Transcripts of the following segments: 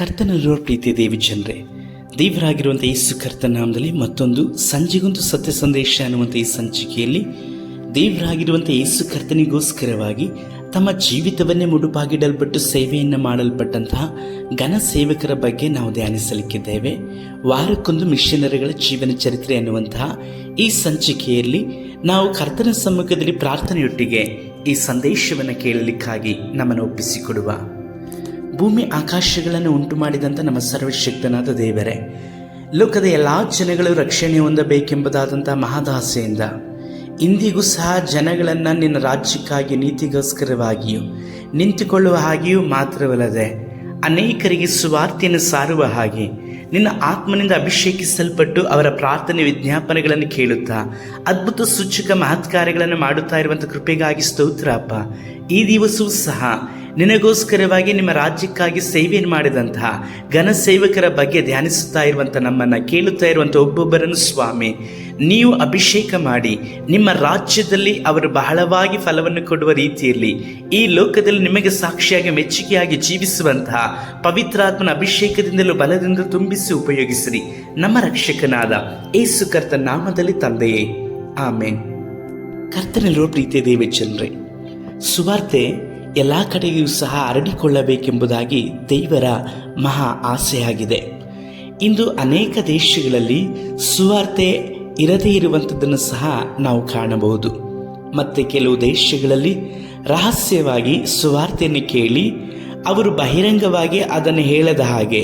ಕರ್ತನಲ್ಲಿರುವ ಪ್ರೀತಿ ದೇವಿ ಜನರೇ, ದೇವರಾಗಿರುವಂಥ ಯೇಸು ಕರ್ತನ ನಾಮದಲ್ಲಿ ಮತ್ತೊಂದು ಸಂಜೆಗೊಂದು ಸತ್ಯ ಸಂದೇಶ ಅನ್ನುವಂಥ ಈ ಸಂಚಿಕೆಯಲ್ಲಿ ದೇವರಾಗಿರುವಂಥ ಯೇಸು ಕರ್ತನಿಗೋಸ್ಕರವಾಗಿ ತಮ್ಮ ಜೀವಿತವನ್ನೇ ಮುಡುಪಾಗಿಡಲ್ಪಟ್ಟು ಸೇವೆಯನ್ನು ಮಾಡಲ್ಪಟ್ಟಂತಹ ಘನ ಸೇವಕರ ಬಗ್ಗೆ ನಾವು ಧ್ಯಾನಿಸಲಿಕ್ಕಿದ್ದೇವೆ. ವಾರಕ್ಕೊಂದು ಮಿಷನರಿಗಳ ಜೀವನ ಚರಿತ್ರೆ ಅನ್ನುವಂತಹ ಈ ಸಂಚಿಕೆಯಲ್ಲಿ ನಾವು ಕರ್ತನ ಸಮ್ಮುಖದಲ್ಲಿ ಪ್ರಾರ್ಥನೆಯೊಟ್ಟಿಗೆ ಈ ಸಂದೇಶವನ್ನು ಕೇಳಲಿಕ್ಕಾಗಿ ನಮ್ಮನ್ನು ಒಪ್ಪಿಸಿಕೊಡುವ. ಭೂಮಿ ಆಕಾಶಗಳನ್ನು ಉಂಟು ಮಾಡಿದಂಥ ನಮ್ಮ ಸರ್ವಶಕ್ತನಾದ ದೇವರೇ, ಲೋಕದ ಎಲ್ಲ ಜನಗಳು ರಕ್ಷಣೆ ಹೊಂದಬೇಕೆಂಬುದಾದಂಥ ಮಹದಾಸೆಯಿಂದ ಇಂದಿಗೂ ಸಹ ಜನಗಳನ್ನು ನಿನ್ನ ರಾಜ್ಯಕ್ಕಾಗಿ ನೀತಿಗೋಸ್ಕರವಾಗಿಯೂ ನಿಂತುಕೊಳ್ಳುವ ಹಾಗೆಯೂ ಮಾತ್ರವಲ್ಲದೆ ಅನೇಕರಿಗೆ ಸುವಾರ್ತೆಯನ್ನು ಸಾರುವ ಹಾಗೆ ನಿನ್ನ ಆತ್ಮನಿಂದ ಅಭಿಷೇಕಿಸಲ್ಪಟ್ಟು ಅವರ ಪ್ರಾರ್ಥನೆ ವಿಜ್ಞಾಪನೆಗಳನ್ನು ಕೇಳುತ್ತಾ ಅದ್ಭುತ ಸೂಚಕ ಮಹತ್ಕಾರ್ಯಗಳನ್ನು ಮಾಡುತ್ತಾ ಇರುವಂಥ ಕೃಪೆಗಾಗಿ ಸ್ತೋತ್ರ ಅಪ್ಪ. ಈ ದಿವಸವೂ ಸಹ ನಿನಗೋಸ್ಕರವಾಗಿ ನಿಮ್ಮ ರಾಜ್ಯಕ್ಕಾಗಿ ಸೇವೆಯನ್ನು ಮಾಡಿದಂತಹ ಘನ ಸೇವಕರ ಬಗ್ಗೆ ಧ್ಯಾನಿಸುತ್ತಾ ಇರುವಂಥ ನಮ್ಮನ್ನು ಕೇಳುತ್ತಾ ಇರುವಂಥ ಒಬ್ಬೊಬ್ಬರನ್ನು ಸ್ವಾಮಿ ನೀವು ಅಭಿಷೇಕ ಮಾಡಿ ನಿಮ್ಮ ರಾಜ್ಯದಲ್ಲಿ ಅವರು ಬಹಳವಾಗಿ ಫಲವನ್ನು ಕೊಡುವ ರೀತಿಯಲ್ಲಿ ಈ ಲೋಕದಲ್ಲಿ ನಿಮಗೆ ಸಾಕ್ಷಿಯಾಗಿ ಮೆಚ್ಚುಗೆಯಾಗಿ ಜೀವಿಸುವಂತಹ ಪವಿತ್ರಾತ್ಮನ ಅಭಿಷೇಕದಿಂದಲೂ ಬಲದಿಂದ ತುಂಬಿಸಿ ಉಪಯೋಗಿಸಿರಿ. ನಮ್ಮ ರಕ್ಷಕನಾದ ಯೇಸು ಕರ್ತನ ನಾಮದಲ್ಲಿ ತಂದೆಯೇ, ಆಮೇನ್. ಕರ್ತನಲ್ಲಿರುವ ಪ್ರೀತಿಯ ದೇವ ಜನರೇ, ಸುವಾರ್ತೆ ಎಲ್ಲ ಕಡೆಗೂ ಸಹ ಹರಡಿಕೊಳ್ಳಬೇಕೆಂಬುದಾಗಿ ದೇವರ ಮಹಾ ಆಸೆಯಾಗಿದೆ. ಇಂದು ಅನೇಕ ದೇಶಗಳಲ್ಲಿ ಸುವಾರ್ತೆ ಇರದೇ ಇರುವಂಥದ್ದನ್ನು ಸಹ ನಾವು ಕಾಣಬಹುದು. ಮತ್ತು ಕೆಲವು ದೇಶಗಳಲ್ಲಿ ರಹಸ್ಯವಾಗಿ ಸುವಾರ್ತೆಯನ್ನು ಕೇಳಿ ಅವರು ಬಹಿರಂಗವಾಗಿ ಅದನ್ನು ಹೇಳದ ಹಾಗೆ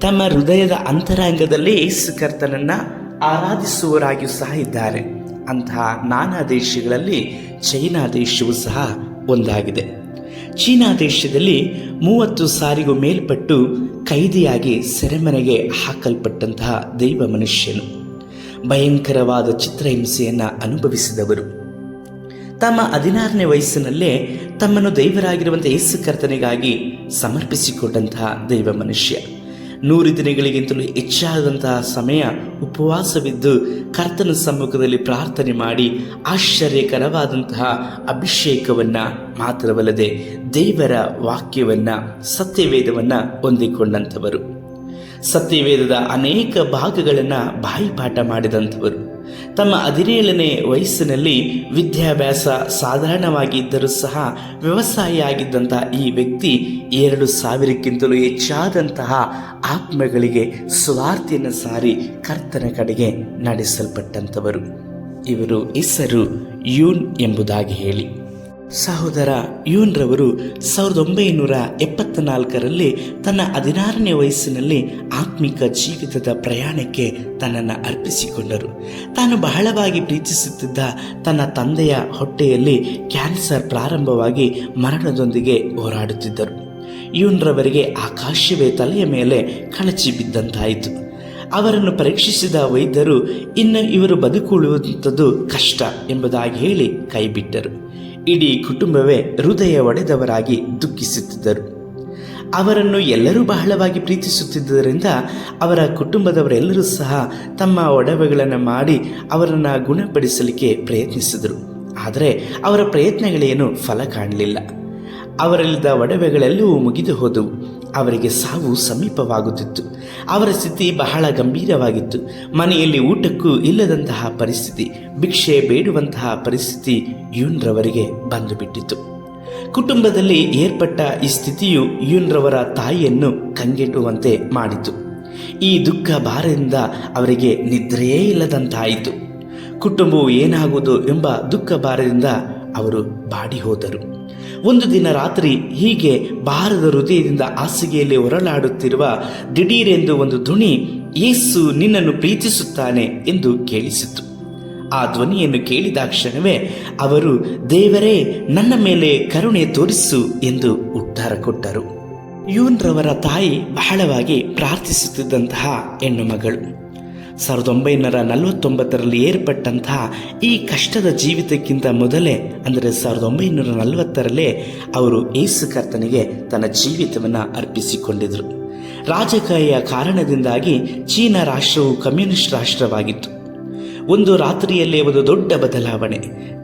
ತಮ್ಮ ಹೃದಯದ ಅಂತರಂಗದಲ್ಲಿ ಯೇಸು ಕರ್ತನನ್ನು ಆರಾಧಿಸುವವರಾಗಿಯೂ ಸಹ ಇದ್ದಾರೆ. ಅಂತಹ ನಾನಾ ದೇಶಗಳಲ್ಲಿ ಚೈನಾ ದೇಶವೂ ಸಹ ಒಂದಾಗಿದೆ. ಚೀನಾ ದೇಶದಲ್ಲಿ 30 ಸಾರಿಗೂ ಮೇಲ್ಪಟ್ಟು ಕೈದಿಯಾಗಿ ಸೆರೆಮನೆಗೆ ಹಾಕಲ್ಪಟ್ಟಂತಹ ದೈವ ಮನುಷ್ಯನು, ಭಯಂಕರವಾದ ಚಿತ್ರಹಿಂಸೆಯನ್ನು ಅನುಭವಿಸಿದವರು, ತಮ್ಮ 16ನೇ ವಯಸ್ಸಿನಲ್ಲೇ ತಮ್ಮನ್ನು ದೇವರಾಗಿರುವಂಥ ಯೇಸು ಕರ್ತನಿಗಾಗಿ ಸಮರ್ಪಿಸಿಕೊಂಡಂತಹ ದೈವ ಮನುಷ್ಯ 100 ದಿನಗಳಿಗಿಂತಲೂ ಹೆಚ್ಚಾದಂತಹ ಸಮಯ ಉಪವಾಸವಿದ್ದು ಕರ್ತನ ಸಮ್ಮುಖದಲ್ಲಿ ಪ್ರಾರ್ಥನೆ ಮಾಡಿ ಆಶ್ಚರ್ಯಕರವಾದಂತಹ ಅಭಿಷೇಕವನ್ನು ಮಾತ್ರವಲ್ಲದೆ ದೇವರ ವಾಕ್ಯವನ್ನು ಸತ್ಯವೇದವನ್ನು ಹೊಂದಿಕೊಂಡಂಥವರು, ಸತ್ಯವೇದದ ಅನೇಕ ಭಾಗಗಳನ್ನು ಬಾಯಿಪಾಠ ಮಾಡಿದಂಥವರು, ತಮ್ಮ 17ನೇ ವಯಸ್ಸಿನಲ್ಲಿ ವಿದ್ಯಾಭ್ಯಾಸ ಸಾಧಾರಣವಾಗಿ ಇದ್ದರೂ ಸಹ ವ್ಯವಸಾಯಿಯಾಗಿದ್ದಂಥ ಈ ವ್ಯಕ್ತಿ 2,000ಕ್ಕಿಂತಲೂ ಹೆಚ್ಚಾದಂತಹ ಆತ್ಮಗಳಿಗೆ ಸುವಾರ್ತೆಯನ್ನು ಸಾರಿ ಕರ್ತನ ಕಡೆಗೆ ನಡೆಸಲ್ಪಟ್ಟಂಥವರು. ಇವರು ಹೆಸರು ಯೂನ್ ಎಂಬುದಾಗಿ ಹೇಳಿ. ಸಹೋದರ ಯೂನ್ರವರು 1974ರಲ್ಲಿ ತನ್ನ 16ನೇ ವಯಸ್ಸಿನಲ್ಲಿ ಆತ್ಮಿಕ ಜೀವಿತದ ಪ್ರಯಾಣಕ್ಕೆ ತನ್ನನ್ನು ಅರ್ಪಿಸಿಕೊಂಡರು. ತಾನು ಬಹಳವಾಗಿ ಪ್ರೀತಿಸುತ್ತಿದ್ದ ತನ್ನ ತಂದೆಯ ಹೊಟ್ಟೆಯಲ್ಲಿ ಕ್ಯಾನ್ಸರ್ ಪ್ರಾರಂಭವಾಗಿ ಮರಣದೊಂದಿಗೆ ಹೋರಾಡುತ್ತಿದ್ದರು. ಯೂನ್ರವರಿಗೆ ಆಕಾಶವೇ ತಲೆಯ ಮೇಲೆ ಕಳಚಿ ಬಿದ್ದಂತಾಯಿತು. ಅವರನ್ನು ಪರೀಕ್ಷಿಸಿದ ವೈದ್ಯರು ಇನ್ನು ಇವರು ಬದುಕುಳಿಯುವಂಥದ್ದು ಕಷ್ಟ ಎಂಬುದಾಗಿ ಹೇಳಿ ಕೈಬಿಟ್ಟರು. ಇಡೀ ಕುಟುಂಬವೇ ಹೃದಯ ಒಡೆದವರಾಗಿ ದುಃಖಿಸುತ್ತಿದ್ದರು. ಅವರನ್ನು ಎಲ್ಲರೂ ಬಹಳವಾಗಿ ಪ್ರೀತಿಸುತ್ತಿದ್ದರಿಂದ ಅವರ ಕುಟುಂಬದವರೆಲ್ಲರೂ ಸಹ ತಮ್ಮ ಒಡವೆಗಳನ್ನು ಮಾಡಿ ಅವರನ್ನು ಗುಣಪಡಿಸಲಿಕ್ಕೆ ಪ್ರಯತ್ನಿಸಿದರು. ಆದರೆ ಅವರ ಪ್ರಯತ್ನಗಳೇನು ಫಲ ಕಾಣಲಿಲ್ಲ. ಅವರಲ್ಲಿದ್ದ ಒಡವೆಗಳೆಲ್ಲವೂ ಮುಗಿದು ಹೋದವು. ಅವರಿಗೆ ಸಾವು ಸಮೀಪವಾಗುತ್ತಿತ್ತು. ಅವರ ಸ್ಥಿತಿ ಬಹಳ ಗಂಭೀರವಾಗಿತ್ತು. ಮನೆಯಲ್ಲಿ ಊಟಕ್ಕೂ ಇಲ್ಲದಂತಹ ಪರಿಸ್ಥಿತಿ, ಭಿಕ್ಷೆ ಬೇಡುವಂತಹ ಪರಿಸ್ಥಿತಿ ಯೂನ್ರವರಿಗೆ ಬಂದು ಬಿಟ್ಟಿತು. ಕುಟುಂಬದಲ್ಲಿ ಏರ್ಪಟ್ಟ ಈ ಸ್ಥಿತಿಯು ಯೂನ್ರವರ ತಾಯಿಯನ್ನು ಕಂಗೆಡುವಂತೆ ಮಾಡಿತು. ಈ ದುಃಖ ಭಾರದಿಂದ ಅವರಿಗೆ ನಿದ್ರೆಯೇ ಇಲ್ಲದಂತಾಯಿತು. ಕುಟುಂಬವು ಏನಾಗುವುದು ಎಂಬ ದುಃಖ ಭಾರದಿಂದ ಅವರು ಬಾಡಿ ಹೋದರು. ಒಂದು ದಿನ ರಾತ್ರಿ ಹೀಗೆ ಭಾರದ ಹೃದಯದಿಂದ ಹಾಸಿಗೆಯಲ್ಲಿ ಹೊರಳಾಡುತ್ತಿರುವ ದಿಢೀರೆಂದು ಒಂದು ಧ್ವನಿ, ಯೇಸು ನಿನ್ನನ್ನು ಪ್ರೀತಿಸುತ್ತಾನೆ ಎಂದು ಕೇಳಿಸಿತು. ಆ ಧ್ವನಿಯನ್ನು ಕೇಳಿದ ಕ್ಷಣವೇ ಅವರು, ದೇವರೇ ನನ್ನ ಮೇಲೆ ಕರುಣೆ ತೋರಿಸು ಎಂದು ಉತ್ತರ ಕೊಟ್ಟರು. ಯೂನ್ರವರ ತಾಯಿ ಬಹಳವಾಗಿ ಪ್ರಾರ್ಥಿಸುತ್ತಿದ್ದಂತಹ ಹೆಣ್ಣು ಮಗಳು. 1949ರಲ್ಲಿ ಏರ್ಪಟ್ಟಂತಹ ಈ ಕಷ್ಟದ ಜೀವಿತಕ್ಕಿಂತ ಮೊದಲೇ, ಅಂದರೆ 1940ರಲ್ಲೇ ಅವರು ಯೇಸು ಕರ್ತನಿಗೆ ತನ್ನ ಜೀವಿತವನ್ನು ಅರ್ಪಿಸಿಕೊಂಡಿದ್ದರು. ರಾಜಕೀಯ ಕಾರಣದಿಂದಾಗಿ ಚೀನಾ ರಾಷ್ಟ್ರವು ಕಮ್ಯುನಿಸ್ಟ್ ರಾಷ್ಟ್ರವಾಗಿತ್ತು. ಒಂದು ರಾತ್ರಿಯಲ್ಲೇ ಒಂದು ದೊಡ್ಡ ಬದಲಾವಣೆ.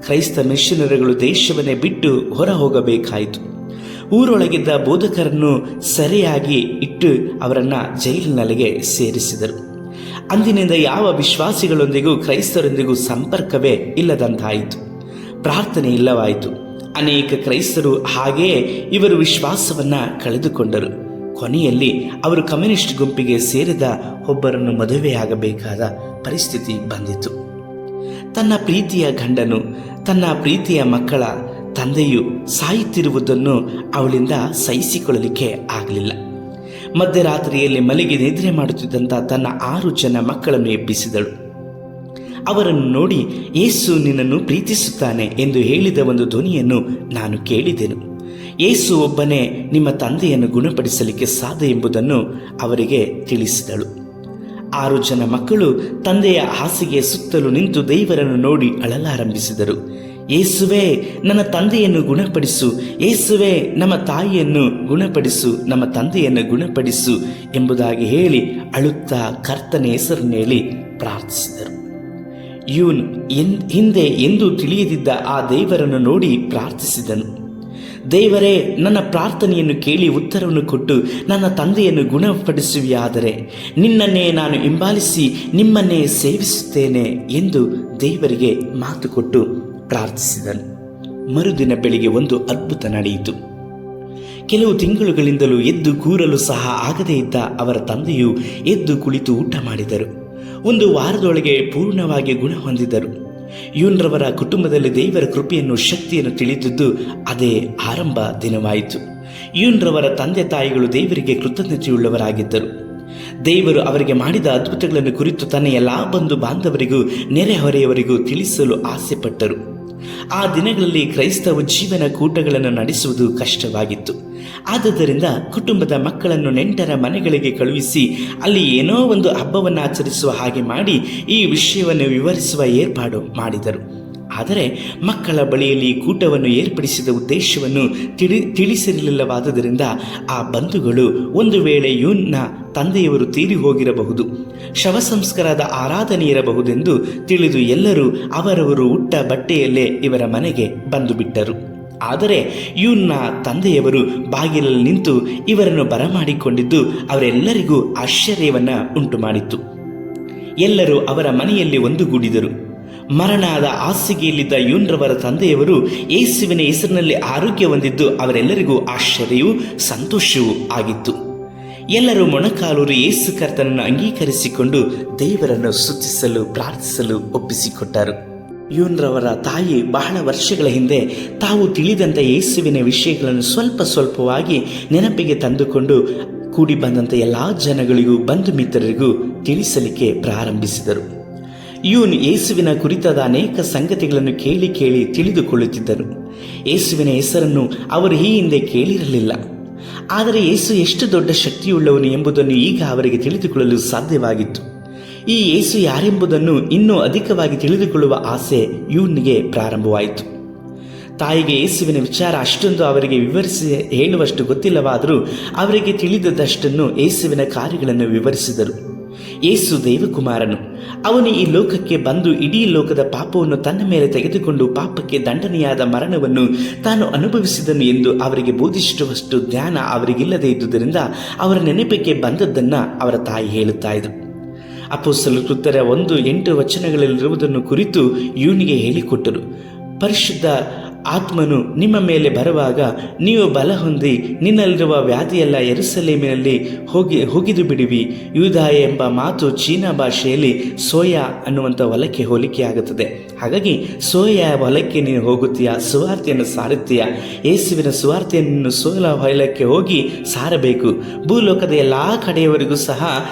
ಕ್ರೈಸ್ತ ಮಿಷನರಿಗಳು ದೇಶವನ್ನೇ ಬಿಟ್ಟು ಹೊರ ಹೋಗಬೇಕಾಯಿತು. ಊರೊಳಗಿದ್ದ ಬೋಧಕರನ್ನು ಸೆರೆಯಾಗಿ ಇಟ್ಟು ಅವರನ್ನು ಜೈಲಿನಲ್ಲಿಗೆ ಸೇರಿಸಿದರು. ಅಂದಿನಿಂದ ಯಾವ ವಿಶ್ವಾಸಿಗಳೊಂದಿಗೂ ಕ್ರೈಸ್ತರೊಂದಿಗೂ ಸಂಪರ್ಕವೇ ಇಲ್ಲದಂತಾಯಿತು. ಪ್ರಾರ್ಥನೆ ಇಲ್ಲವಾಯಿತು. ಅನೇಕ ಕ್ರೈಸ್ತರು ಹಾಗೆಯೇ ಇವರು ವಿಶ್ವಾಸವನ್ನು ಕಳೆದುಕೊಂಡರು. ಕೊನೆಯಲ್ಲಿ ಅವರು ಕಮ್ಯುನಿಸ್ಟ್ ಗುಂಪಿಗೆ ಸೇರಿದ ಒಬ್ಬರನ್ನು ಮದುವೆಯಾಗಬೇಕಾದ ಪರಿಸ್ಥಿತಿ ಬಂದಿತು. ತನ್ನ ಪ್ರೀತಿಯ ಗಂಡನು, ತನ್ನ ಪ್ರೀತಿಯ ಮಕ್ಕಳ ತಂದೆಯು ಸಾಯುತ್ತಿರುವುದನ್ನು ಅವಳಿಂದ ಸಹಿಸಿಕೊಳ್ಳಲಿಕ್ಕೆ ಆಗಲಿಲ್ಲ. ಮಧ್ಯರಾತ್ರಿಯಲ್ಲಿ ಮಲಗಿ ನಿದ್ರೆ ಮಾಡುತ್ತಿದ್ದಂಥ ತನ್ನ 6 ಜನ ಮಕ್ಕಳನ್ನು ಎಬ್ಬಿಸಿದಳು. ಅವರನ್ನು ನೋಡಿ, ಯೇಸು ನಿನ್ನನ್ನು ಪ್ರೀತಿಸುತ್ತಾನೆ ಎಂದು ಹೇಳಿದ ಒಂದು ಧ್ವನಿಯನ್ನು ನಾನು ಕೇಳಿದೆನು. ಯೇಸು ಒಬ್ಬನೇ ನಿಮ್ಮ ತಂದೆಯನ್ನು ಗುಣಪಡಿಸಲಿಕ್ಕೆ ಸಾಧ್ಯ ಎಂಬುದನ್ನು ಅವರಿಗೆ ತಿಳಿಸಿದಳು. 6 ಜನ ಮಕ್ಕಳು ತಂದೆಯ ಹಾಸಿಗೆಯ ಸುತ್ತಲೂ ನಿಂತು ದೇವರನ್ನು ನೋಡಿ ಅಳಲಾರಂಭಿಸಿದರು. ಯೇಸುವೇ, ನನ್ನ ತಂದೆಯನ್ನು ಗುಣಪಡಿಸು, ಯೇಸುವೇ, ನಮ್ಮ ತಾಯಿಯನ್ನು ಗುಣಪಡಿಸು, ನಮ್ಮ ತಂದೆಯನ್ನು ಗುಣಪಡಿಸು ಎಂಬುದಾಗಿ ಹೇಳಿ ಅಳುತ್ತಾ ಕರ್ತನ ಹೆಸರನ್ನು ಹೇಳಿ ಪ್ರಾರ್ಥಿಸಿದರು. ಇವನು ಹಿಂದೆ ಎಂದೂ ತಿಳಿಯದಿದ್ದ ಆ ದೇವರನ್ನು ನೋಡಿ ಪ್ರಾರ್ಥಿಸಿದನು. ದೇವರೇ, ನನ್ನ ಪ್ರಾರ್ಥನೆಯನ್ನು ಕೇಳಿ ಉತ್ತರವನ್ನು ಕೊಟ್ಟು ನನ್ನ ತಂದೆಯನ್ನು ಗುಣಪಡಿಸುವಿಯಾದರೆ ನಿನ್ನನ್ನೇ ನಾನು ಹಿಂಬಾಲಿಸಿ ನಿಮ್ಮನ್ನೇ ಸೇವಿಸುತ್ತೇನೆ ಎಂದು ದೇವರಿಗೆ ಮಾತು ಕೊಟ್ಟು ಪ್ರಾರ್ಥಿಸಿದನು. ಮರುದಿನ ಬೆಳಿಗ್ಗೆ ಒಂದು ಅದ್ಭುತ ನಡೆಯಿತು. ಕೆಲವು ತಿಂಗಳುಗಳಿಂದಲೂ ಎದ್ದು ಕೂರಲು ಸಹ ಆಗದೇ ಇದ್ದ ಅವರ ತಂದೆಯು ಎದ್ದು ಕುಳಿತು ಊಟ ಮಾಡಿದರು. ಒಂದು ವಾರದೊಳಗೆ ಪೂರ್ಣವಾಗಿ ಗುಣ ಹೊಂದಿದರು. ಯೂನ್ರವರ ಕುಟುಂಬದಲ್ಲಿ ದೇವರ ಕೃಪೆಯನ್ನು, ಶಕ್ತಿಯನ್ನು ತಿಳಿದಿದ್ದು ಅದೇ ಆರಂಭ ದಿನವಾಯಿತು. ಯೂನ್ರವರ ತಂದೆ ತಾಯಿಗಳು ದೇವರಿಗೆ ಕೃತಜ್ಞತೆಯುಳ್ಳವರಾಗಿದ್ದರು. ದೇವರು ಅವರಿಗೆ ಮಾಡಿದ ಅದ್ಭುತಗಳನ್ನು ಕುರಿತು ತನ್ನ ಎಲ್ಲ ಬಂಧು ಬಾಂಧವರಿಗೂ ನೆರೆಹೊರೆಯವರಿಗೂ ತಿಳಿಸಲು ಆಸೆಪಟ್ಟರು. ಆ ದಿನಗಳಲ್ಲಿ ಕ್ರೈಸ್ತವ ಜೀವನ ಕೂಟಗಳನ್ನು ನಡೆಸುವುದು ಕಷ್ಟವಾಗಿತ್ತು. ಆದುದರಿಂದ ಕುಟುಂಬದ ಮಕ್ಕಳನ್ನು ನೆಂಟರ ಮನೆಗಳಿಗೆ ಕಳುಹಿಸಿ ಅಲ್ಲಿ ಏನೋ ಒಂದು ಹಬ್ಬವನ್ನು ಆಚರಿಸುವ ಹಾಗೆ ಮಾಡಿ ಈ ವಿಷಯವನ್ನು ವಿವರಿಸುವ ಏರ್ಪಾಡು ಮಾಡಿದರು. ಆದರೆ ಮಕ್ಕಳ ಬಳಿಯಲ್ಲಿ ಕೂಟವನ್ನು ಏರ್ಪಡಿಸಿದ ಉದ್ದೇಶವನ್ನು ತಿಳಿಸಿರಲಿಲ್ಲವಾದುದರಿಂದ ಆ ಬಂಧುಗಳು ಒಂದು ವೇಳೆ ಯೂನ್ನ ತಂದೆಯವರು ತೀರಿ ಹೋಗಿರಬಹುದು, ಶವ ಸಂಸ್ಕಾರದ ಆರಾಧನೆ ಇರಬಹುದೆಂದು ತಿಳಿದು ಎಲ್ಲರೂ ಅವರವರು ಉಟ್ಟ ಬಟ್ಟೆಯಲ್ಲೇ ಇವರ ಮನೆಗೆ ಬಂದು ಬಿಟ್ಟರು. ಆದರೆ ಯೂನ್ನ ತಂದೆಯವರು ಬಾಗಿಲಲ್ಲಿ ನಿಂತು ಇವರನ್ನು ಬರಮಾಡಿಕೊಂಡಿದ್ದು ಅವರೆಲ್ಲರಿಗೂ ಆಶ್ಚರ್ಯವನ್ನು ಉಂಟು ಮಾಡಿತು. ಎಲ್ಲರೂ ಅವರ ಮನೆಯಲ್ಲಿ ಒಂದುಗೂಡಿದರು. ಮರಣದ ಹಾಸಿಗೆಯಲ್ಲಿದ್ದ ಯೂನ್ರವರ ತಂದೆಯವರು ಯೇಸುವಿನ ಹೆಸರಿನಲ್ಲಿ ಆರೋಗ್ಯ ಹೊಂದಿದ್ದು ಅವರೆಲ್ಲರಿಗೂ ಆಶ್ಚರ್ಯವೂ ಸಂತೋಷವೂ ಆಗಿತ್ತು. ಎಲ್ಲರೂ ಮೊಣಕಾಲೂರಿ ಯೇಸು ಕರ್ತನನ್ನು ಅಂಗೀಕರಿಸಿಕೊಂಡು ದೇವರನ್ನು ಸ್ತುತಿಸಲು ಪ್ರಾರ್ಥಿಸಲು ಒಪ್ಪಿಸಿಕೊಟ್ಟರು. ಯೂನ್ರವರ ತಾಯಿ ಬಹಳ ವರ್ಷಗಳ ಹಿಂದೆ ತಾವು ತಿಳಿದಂಥ ಯೇಸುವಿನ ವಿಷಯಗಳನ್ನು ಸ್ವಲ್ಪವಾಗಿ ನೆನಪಿಗೆ ತಂದುಕೊಂಡು ಕೂಡಿ ಬಂದಂಥ ಎಲ್ಲ ಜನಗಳಿಗೂ ಬಂಧು ಮಿತ್ರರಿಗೂ ತಿಳಿಸಲಿಕ್ಕೆ ಪ್ರಾರಂಭಿಸಿದರು. ಯೂನ್ ಯೇಸುವಿನ ಕುರಿತಾದ ಅನೇಕ ಸಂಗತಿಗಳನ್ನು ಕೇಳಿ ತಿಳಿದುಕೊಳ್ಳುತ್ತಿದ್ದರು. ಯೇಸುವಿನ ಹೆಸರನ್ನು ಅವರು ಈ ಹಿಂದೆ ಕೇಳಿರಲಿಲ್ಲ. ಆದರೆ ಯೇಸು ಎಷ್ಟು ದೊಡ್ಡ ಶಕ್ತಿಯುಳ್ಳವನು ಎಂಬುದನ್ನು ಈಗ ಅವರಿಗೆ ತಿಳಿದುಕೊಳ್ಳಲು ಸಾಧ್ಯವಾಗಿತ್ತು. ಈ ಯೇಸು ಯಾರೆಂಬುದನ್ನು ಇನ್ನೂ ಅಧಿಕವಾಗಿ ತಿಳಿದುಕೊಳ್ಳುವ ಆಸೆ ಯೂನ್ಗೆ ಪ್ರಾರಂಭವಾಯಿತು. ತಾಯಿಗೆ ಯೇಸುವಿನ ವಿಚಾರ ಅಷ್ಟೊಂದು ಅವರಿಗೆ ವಿವರಿಸಿ ಹೇಳುವಷ್ಟು ಗೊತ್ತಿಲ್ಲವಾದರೂ ಅವರಿಗೆ ತಿಳಿದದಷ್ಟನ್ನು ಯೇಸುವಿನ ಕಾರ್ಯಗಳನ್ನು ವಿವರಿಸಿದರು. ಯೇಸು ದೇವಕುಮಾರನು, ಅವನು ಈ ಲೋಕಕ್ಕೆ ಬಂದು ಇಡೀ ಲೋಕದ ಪಾಪವನ್ನು ತನ್ನ ಮೇಲೆ ತೆಗೆದುಕೊಂಡು ಪಾಪಕ್ಕೆ ದಂಡನೆಯಾದ ಮರಣವನ್ನು ತಾನು ಅನುಭವಿಸಿದನು ಎಂದು ಅವರಿಗೆ ಬೋಧಿಸುವಷ್ಟು ಜ್ಞಾನ ಅವರಿಗಿಲ್ಲದೆ ಇದ್ದುದರಿಂದ ಅವರ ನೆನಪಿಗೆ ಬಂದದ್ದನ್ನು ಅವರ ತಾಯಿ ಹೇಳುತ್ತಾ ಇದ್ದರು. ಅಪೊಸ್ತಲರ ಕೃತ್ಯರ 1:8 ಕುರಿತು ಯೂನಿಗೆ ಹೇಳಿಕೊಟ್ಟರು. ಪರಿಶುದ್ಧ ಆತ್ಮನು ನಿಮ್ಮ ಮೇಲೆ ಬರುವಾಗ ನೀವು ಬಲ ಹೊಂದಿ ನಿನ್ನಲ್ಲಿರುವ ವ್ಯಾಧಿಯೆಲ್ಲ ಯೆರೂಸಲೇಮಿನಲ್ಲಿ ಹೋಗಿದು ಬಿಡುವಿ. ಯೂದಾಯ ಎಂಬ ಮಾತು ಚೀನಾ ಭಾಷೆಯಲ್ಲಿ ಸೋಯಾ ಅನ್ನುವಂಥ ಹೊಲಕ್ಕೆ ಹೋಲಿಕೆಯಾಗುತ್ತದೆ. ಹಾಗಾಗಿ ಸೋಯಾ ಹೊಲಕ್ಕೆ ನೀನು ಹೋಗುತ್ತೀಯಾ, ಸುವಾರ್ತೆಯನ್ನು ಸಾರುತ್ತೀಯಾ? ಯೇಸುವಿನ ಸುವಾರ್ತೆಯನ್ನು ಸೋಯಾ ಹೊಲಕ್ಕೆ ಹೋಗಿ ಸಾರಬೇಕು. ಭೂಲೋಕದ ಎಲ್ಲ ಕಡೆಯವರೆಗೂ ಸಹ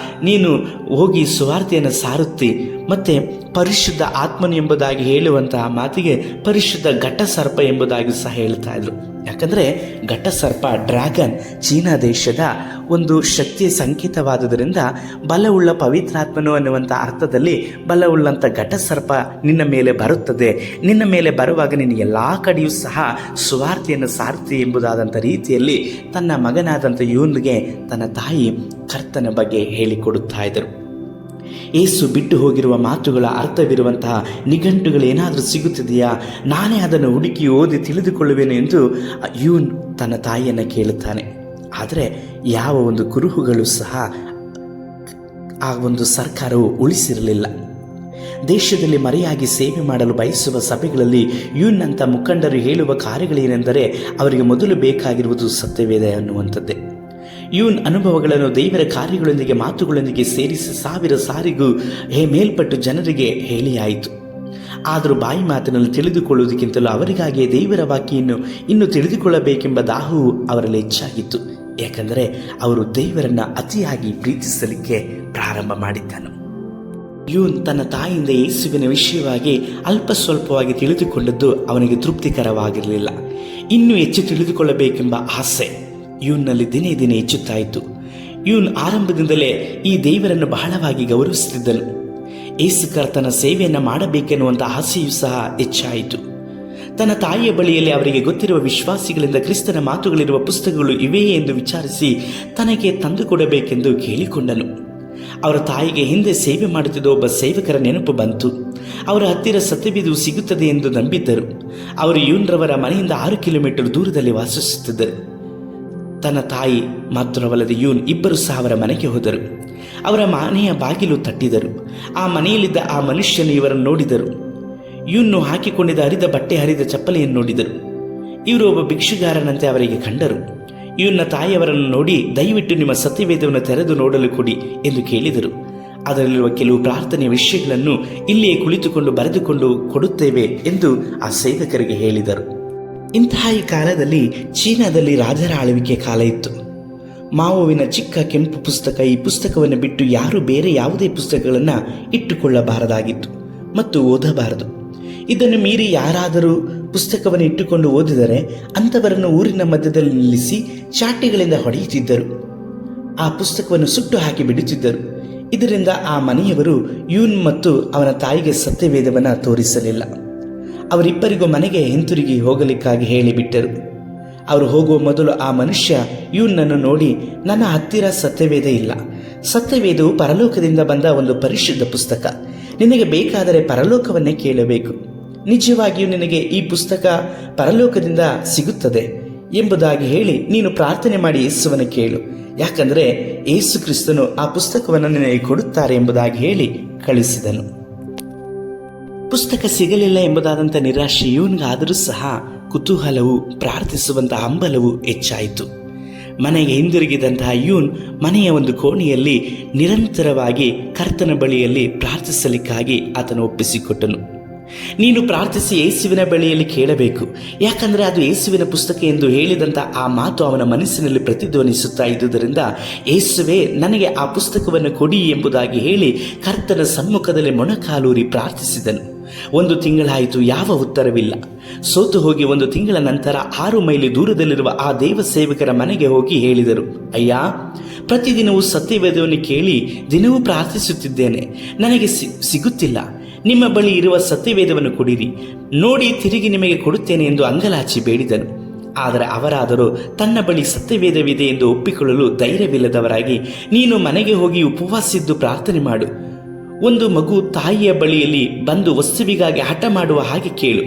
ನೀನು ಹೋಗಿ ಸುವಾರ್ತೆಯನ್ನು ಸಾರುತ್ತಿ. ಮತ್ತು ಪರಿಶುದ್ಧ ಆತ್ಮನು ಎಂಬುದಾಗಿ ಹೇಳುವಂತಹ ಮಾತಿಗೆ ಪರಿಶುದ್ಧ ಘಟಸರ್ಪ ಎಂಬುದಾಗಿ ಸಹ ಹೇಳ್ತಾ ಇದ್ರು. ಯಾಕಂದರೆ ಘಟಸರ್ಪ, ಡ್ರ್ಯಾಗನ್, ಚೀನಾ ದೇಶದ ಒಂದು ಶಕ್ತಿಯ ಸಂಕೇತವಾದುದರಿಂದ ಬಲವುಳ್ಳ ಪವಿತ್ರಾತ್ಮನು ಅನ್ನುವಂಥ ಅರ್ಥದಲ್ಲಿ ಬಲವುಳ್ಳಂಥ ಘಟಸರ್ಪ ನಿನ್ನ ಮೇಲೆ ಬರುತ್ತದೆ. ನಿನ್ನ ಮೇಲೆ ಬರುವಾಗ ನೀನು ಎಲ್ಲ ಕಡೆಯೂ ಸಹ ಸುವಾರ್ತೆಯನ್ನು ಸಾರ್ತಿ ಎಂಬುದಾದಂಥ ರೀತಿಯಲ್ಲಿ ತನ್ನ ಮಗನಾದಂಥ ಯೂನ್ಗೆ ತನ್ನ ತಾಯಿ ಕರ್ತನ ಬಗ್ಗೆ ಹೇಳಿಕೊಡುತ್ತಾ ಇದ್ದರು. ಏಸು ಬಿಟ್ಟು ಹೋಗಿರುವ ಮಾತುಗಳ ಅರ್ಥವಿರುವಂತಹ ನಿಘಂಟುಗಳೇನಾದರೂ ಸಿಗುತ್ತಿದೆಯಾ, ನಾನೇ ಅದನ್ನು ಹುಡುಕಿ ಓದಿ ತಿಳಿದುಕೊಳ್ಳುವೆನು ಎಂದು ಯೂನ್ ತನ್ನ ತಾಯಿಯನ್ನು ಕೇಳುತ್ತಾನೆ. ಆದರೆ ಯಾವ ಒಂದು ಕುರುಹುಗಳು ಸಹ ಆ ಒಂದು ಸರ್ಕಾರವು ಉಳಿಸಿರಲಿಲ್ಲ. ದೇಶದಲ್ಲಿ ಮರೆಯಾಗಿ ಸೇವೆ ಮಾಡಲು ಬಯಸುವ ಸಭೆಗಳಲ್ಲಿ ಯೂನ್ನಂಥ ಮುಖಂಡರು ಹೇಳುವ ಕಾರ್ಯಗಳೇನೆಂದರೆ ಅವರಿಗೆ ಮೊದಲು ಬೇಕಾಗಿರುವುದು ಸತ್ಯವೇದ ಅನ್ನುವಂಥದ್ದೇ. ಯೂನ್ ಅನುಭವಗಳನ್ನು ದೇವರ ಕಾರ್ಯಗಳೊಂದಿಗೆ ಮಾತುಗಳೊಂದಿಗೆ ಸೇರಿಸಿ 1000 ಸಾರಿಗೂ ಮೇಲ್ಪಟ್ಟು ಜನರಿಗೆ ಹೇಳಿಯಾಯಿತು. ಆದರೂ ಬಾಯಿ ಮಾತಿನಲ್ಲಿ ತಿಳಿದುಕೊಳ್ಳುವುದಕ್ಕಿಂತಲೂ ಅವರಿಗಾಗಿಯೇ ದೇವರ ವಾಕ್ಯನ್ನು ಇನ್ನೂ ತಿಳಿದುಕೊಳ್ಳಬೇಕೆಂಬ ದಾಹವು ಅವರಲ್ಲಿ ಹೆಚ್ಚಾಗಿತ್ತು. ಯಾಕಂದರೆ ಅವರು ದೇವರನ್ನು ಅತಿಯಾಗಿ ಪ್ರೀತಿಸಲಿಕ್ಕೆ ಪ್ರಾರಂಭ ಮಾಡಿದ್ದನು. ಯೂನ್ ತನ್ನ ತಾಯಿಯಿಂದ ಯೇಸುವಿನ ವಿಷಯವಾಗಿ ಅಲ್ಪ ಸ್ವಲ್ಪವಾಗಿ ತಿಳಿದುಕೊಂಡದ್ದು ಅವನಿಗೆ ತೃಪ್ತಿಕರವಾಗಿರಲಿಲ್ಲ. ಇನ್ನೂ ಹೆಚ್ಚು ತಿಳಿದುಕೊಳ್ಳಬೇಕೆಂಬ ಆಸೆ ಯೂನ್ನಲ್ಲಿ ದಿನೇ ದಿನೇ ಹೆಚ್ಚುತ್ತಾಯಿತು. ಯೂನ್ ಆರಂಭದಿಂದಲೇ ಈ ದೇವರನ್ನು ಬಹಳವಾಗಿ ಗೌರವಿಸುತ್ತಿದ್ದನು. ಯೇಸು ಕರ್ತನ ಸೇವೆಯನ್ನು ಮಾಡಬೇಕೆನ್ನುವಂಥ ಆಸೆಯೂ ಸಹ ಹೆಚ್ಚಾಯಿತು. ತನ್ನ ತಾಯಿಯ ಬಳಿಯಲ್ಲಿ ಅವರಿಗೆ ಗೊತ್ತಿರುವ ವಿಶ್ವಾಸಿಗಳಿಂದ ಕ್ರಿಸ್ತನ ಮಾತುಗಳಿರುವ ಪುಸ್ತಕಗಳು ಇವೆಯೇ ಎಂದು ವಿಚಾರಿಸಿ ತನಗೆ ತಂದುಕೊಡಬೇಕೆಂದು ಕೇಳಿಕೊಂಡನು. ಅವರ ತಾಯಿಗೆ ಹಿಂದೆ ಸೇವೆ ಮಾಡುತ್ತಿದ್ದ ಒಬ್ಬ ಸೇವಕರ ನೆನಪು ಬಂತು. ಅವರ ಹತ್ತಿರ ಸತ್ಯವೇದವು ಸಿಗುತ್ತದೆ ಎಂದು ನಂಬಿದ್ದರು. ಅವರು ಯೂನ್ರವರ ಮನೆಯಿಂದ 6 ಕಿಲೋಮೀಟರ್ ದೂರದಲ್ಲಿ ವಾಸಿಸುತ್ತಿದ್ದರು. ತನ್ನ ತಾಯಿ ಮಾತ್ರವಲ್ಲದೆ ಯೂನ್ ಇಬ್ಬರು ಸಹ ಅವರ ಮನೆಗೆ ಹೋದರು. ಅವರ ಮನೆಯ ಬಾಗಿಲು ತಟ್ಟಿದರು. ಆ ಮನೆಯಲ್ಲಿದ್ದ ಆ ಮನುಷ್ಯನು ಇವರನ್ನು ನೋಡಿದರು. ಯೂನ್ನು ಹಾಕಿಕೊಂಡಿದ್ದ ಹರಿದ ಬಟ್ಟೆ, ಹರಿದ ಚಪ್ಪಲಿಯನ್ನು ನೋಡಿದರು. ಇವರು ಒಬ್ಬ ಭಿಕ್ಷುಗಾರನಂತೆ ಅವರಿಗೆ ಕಂಡರು. ಯೂನ್ನ ತಾಯಿಯವರನ್ನು ನೋಡಿ, ದಯವಿಟ್ಟು ನಿಮ್ಮ ಸತ್ಯವೇದವನ್ನು ತೆರೆದು ನೋಡಲು ಕೊಡಿ ಎಂದು ಕೇಳಿದರು. ಅದರಲ್ಲಿರುವ ಕೆಲವು ಪ್ರಾರ್ಥನೆಯ ವಿಷಯಗಳನ್ನು ಇಲ್ಲಿಯೇ ಕುಳಿತುಕೊಂಡು ಬರೆದುಕೊಂಡು ಕೊಡುತ್ತೇವೆ ಎಂದು ಆ ಸೇವಕರಿಗೆ ಹೇಳಿದರು. ಇಂತಹ ಈ ಕಾಲದಲ್ಲಿ ಚೀನಾದಲ್ಲಿ ರಾಜರ ಆಳ್ವಿಕೆ ಕಾಲ ಇತ್ತು. ಮಾವೋವಿನ ಚಿಕ್ಕ ಕೆಂಪು ಪುಸ್ತಕ, ಈ ಪುಸ್ತಕವನ್ನು ಬಿಟ್ಟು ಯಾರೂ ಬೇರೆ ಯಾವುದೇ ಪುಸ್ತಕಗಳನ್ನು ಇಟ್ಟುಕೊಳ್ಳಬಾರದಾಗಿತ್ತು ಮತ್ತು ಓದಬಾರದು. ಇದನ್ನು ಮೀರಿ ಯಾರಾದರೂ ಪುಸ್ತಕವನ್ನು ಇಟ್ಟುಕೊಂಡು ಓದಿದರೆ ಅಂಥವರನ್ನು ಊರಿನ ಮಧ್ಯದಲ್ಲಿ ನಿಲ್ಲಿಸಿ ಚಾಟಿಗಳಿಂದ ಹೊಡೆಯುತ್ತಿದ್ದರು. ಆ ಪುಸ್ತಕವನ್ನು ಸುಟ್ಟು ಹಾಕಿ ಬಿಡುತ್ತಿದ್ದರು. ಇದರಿಂದ ಆ ಮನೆಯವರು ಯೂನ್ ಮತ್ತು ಅವನ ತಾಯಿಗೆ ಸತ್ಯವೇದವನ್ನು ತೋರಿಸಲಿಲ್ಲ. ಅವರಿಬ್ಬರಿಗೂ ಮನೆಗೆ ಹಿಂತಿರುಗಿ ಹೋಗಲಿಕ್ಕಾಗಿ ಹೇಳಿಬಿಟ್ಟರು. ಅವರು ಹೋಗುವ ಮೊದಲು ಆ ಮನುಷ್ಯ ಯೂನ್ನನ್ನು ನೋಡಿ, ನನ್ನ ಹತ್ತಿರ ಸತ್ಯವೇದ ಇಲ್ಲ. ಸತ್ಯವೇದವು ಪರಲೋಕದಿಂದ ಬಂದ ಒಂದು ಪರಿಶುದ್ಧ ಪುಸ್ತಕ. ನಿನಗೆ ಬೇಕಾದರೆ ಪರಲೋಕವನ್ನೇ ಕೇಳಬೇಕು. ನಿಜವಾಗಿಯೂ ನಿನಗೆ ಈ ಪುಸ್ತಕ ಪರಲೋಕದಿಂದ ಸಿಗುತ್ತದೆ ಎಂಬುದಾಗಿ ಹೇಳಿ ನೀನು ಪ್ರಾರ್ಥನೆ ಮಾಡಿ ಯೇಸುವನ್ನು ಕೇಳು. ಯಾಕಂದರೆ ಯೇಸು ಕ್ರಿಸ್ತನು ಆ ಪುಸ್ತಕವನ್ನು ನಿನಗೆ ಕೊಡುತ್ತಾರೆ ಎಂಬುದಾಗಿ ಹೇಳಿ ಕಳಿಸಿದನು. ಪುಸ್ತಕ ಸಿಗಲಿಲ್ಲ ಎಂಬುದಾದಂಥ ನಿರಾಶೆ ಯೂನ್ಗಾದರೂ ಸಹ ಕುತೂಹಲವು, ಪ್ರಾರ್ಥಿಸುವಂತಹ ಹಂಬಲವು ಹೆಚ್ಚಾಯಿತು. ಮನೆಗೆ ಹಿಂದಿರುಗಿದಂತಹ ಯೂನ್ ಮನೆಯ ಒಂದು ಕೋಣೆಯಲ್ಲಿ ನಿರಂತರವಾಗಿ ಕರ್ತನ ಬಳಿಯಲ್ಲಿ ಪ್ರಾರ್ಥಿಸಲಿಕ್ಕಾಗಿ ಆತನು ಒಪ್ಪಿಸಿಕೊಟ್ಟನು. ನೀನು ಪ್ರಾರ್ಥಿಸಿ ಯೇಸುವಿನ ಬಳಿಯಲ್ಲಿ ಕೇಳಬೇಕು, ಯಾಕಂದರೆ ಅದು ಯೇಸುವಿನ ಪುಸ್ತಕ ಎಂದು ಹೇಳಿದಂಥ ಆ ಮಾತು ಅವನ ಮನಸ್ಸಿನಲ್ಲಿ ಪ್ರತಿಧ್ವನಿಸುತ್ತಾ ಇದ್ದುದರಿಂದ, ಯೇಸುವೇ ನನಗೆ ಆ ಪುಸ್ತಕವನ್ನು ಕೊಡಿ ಎಂಬುದಾಗಿ ಹೇಳಿ ಕರ್ತನ ಸಮ್ಮುಖದಲ್ಲಿ ಮೊಣಕಾಲೂರಿ ಪ್ರಾರ್ಥಿಸಿದನು. 1 ತಿಂಗಳಾಯಿತು, ಯಾವ ಉತ್ತರವಿಲ್ಲ. ಸೋತು ಹೋಗಿ 1 ತಿಂಗಳ ನಂತರ 6 ಮೈಲಿ ದೂರದಲ್ಲಿರುವ ಆ ದೇವ ಸೇವಕರ ಮನೆಗೆ ಹೋಗಿ ಹೇಳಿದರು, ಅಯ್ಯ, ಪ್ರತಿದಿನವೂ ಸತ್ಯವೇದವನ್ನು ಕೇಳಿ ದಿನವೂ ಪ್ರಾರ್ಥಿಸುತ್ತಿದ್ದೇನೆ, ನನಗೆ ಸಿಗುತ್ತಿಲ್ಲ. ನಿಮ್ಮ ಬಳಿ ಇರುವ ಸತ್ಯವೇದವನ್ನು ಕೊಡಿರಿ, ನೋಡಿ ತಿರುಗಿ ನಿಮಗೆ ಕೊಡುತ್ತೇನೆ ಎಂದು ಅಂಗಲಾಚಿ ಬೇಡಿದನು. ಆದರೆ ಅವರಾದರೂ ತನ್ನ ಬಳಿ ಸತ್ಯವೇದವಿದೆ ಎಂದು ಒಪ್ಪಿಕೊಳ್ಳಲು ಧೈರ್ಯವಿಲ್ಲದವರಾಗಿ, ನೀನು ಮನೆಗೆ ಹೋಗಿ ಉಪವಾಸಿದ್ದು ಪ್ರಾರ್ಥನೆ ಮಾಡು. ಒಂದು ಮಗು ತಾಯಿಯ ಬಳಿಯಲ್ಲಿ ಬಂದು ವಸ್ತುವಿಗಾಗಿ ಹಠ ಮಾಡುವ ಹಾಗೆ ಕೇಳು.